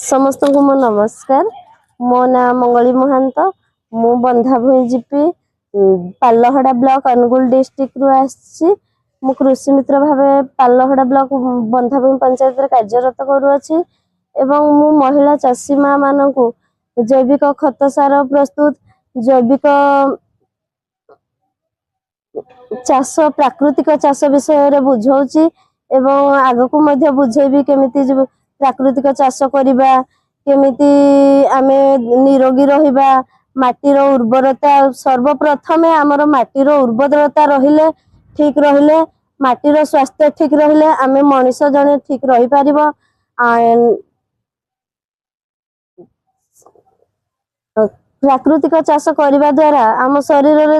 समस्त को मो नमस्कार। मो ना मंगली महांत। मु बंधाभूई जीपी पालहड़ा ब्लॉक अनुगुल डिस्ट्रिक्ट रु आसी। मु कृषि मित्र भावे पालहड़ा ब्लॉक बंधाभूई पंचायत कार्यरत करुअछि एवं मु महिला चाषी माँ मानकु जैविक खत सार प्रस्तुत जैविक चाष प्राकृतिक चाष विषय रे बुझौछि एवं आगकु मध्य बुझेबी केमिति प्राकृतिक चाष करिबा केमिति आमे निरोगी रहिबा माटीर उर्वरता सर्वप्रथमे आमर माटीर उर्वरता रहिले ठीक रहिले माटीर स्वास्थ्य ठीक रहिले आमे मनुष्य जने ठीक रही पारिबो। प्राकृतिक चाष करने द्वारा आम शरीर रे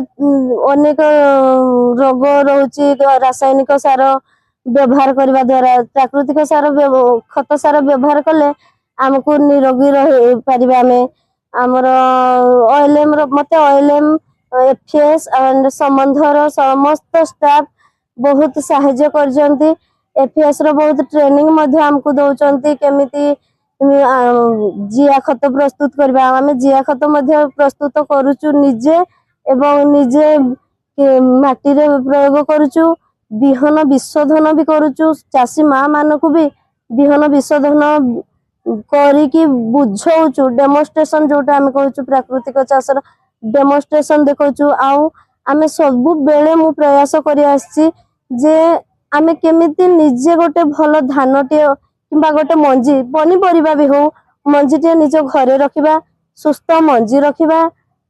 अनेक रोग रोचे। रासायनिक सार व्यवहार करने द्वारा प्राकृतिक सार खत सार व्यवहार कले आमको निरोगी रही पारिबा। आमे आमर ओएलएम मते ओएलएम एफएस एंड संबंधर समस्त स्टाफ बहुत सहाय्य करजंती। एफएस रो बहुत ट्रेनिंग मध्ये हमको दउचंती केमिति जिया खत प्रस्तुत करबा। आमे जिया खत मध्ये प्रस्तुत करूचु निजे एवं निजे माटी रे प्रयोग करूचु। बिहन विशोधन भी करूचु। चाषी माँ मानकु भी बिहन विशोधन करिकी बुझौचु। डेमोन्स्ट्रेशन जोटा आमे कहूचु प्राकृतिक चाषर डेमोन्स्ट्रेशन देखौचु। आउ आमे सब बेले मु प्रयास करि आछि जे आमे केमिति निजे गोटे भलो धानटे किंबा गोटे मंजी पनीपरिबा भी हो मंजीटे निज घरे रखिबा सुस्थ मंजी रखिबा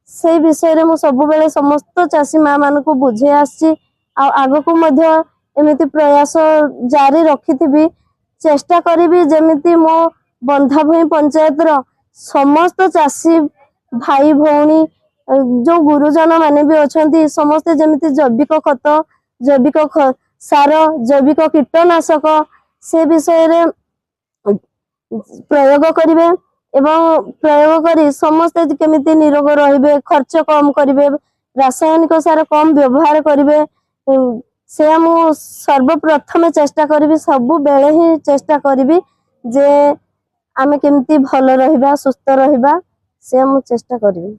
से विषय रे मु सब बेले समस्त चाषी माँ मानकु बुझे आछि। आगकु मध्य एमिति प्रयास जारी रखिथिबी चेष्टा करिबी जेमिति मो बंधाभूई पंचायत रो समस्त चाषी भाई भौणी जो गुरुजन माने भी अछंती समस्त जेमिति जैविक खत जैविक सार जैविक कीटनाशक से विषय रे प्रयोग करिवे एवं प्रयोग करी समस्त केमिति निरोग रहिबे खर्च कम करिवे रासायनिक सार कम व्यवहार करिवे से मु सर्वप्रथम चेष्टा करिबी। सब बेले ही चेष्टा करिबी जे आमे केमिति भलो रहिबा सुस्थ रहिबा से मु चेष्टा करिबी।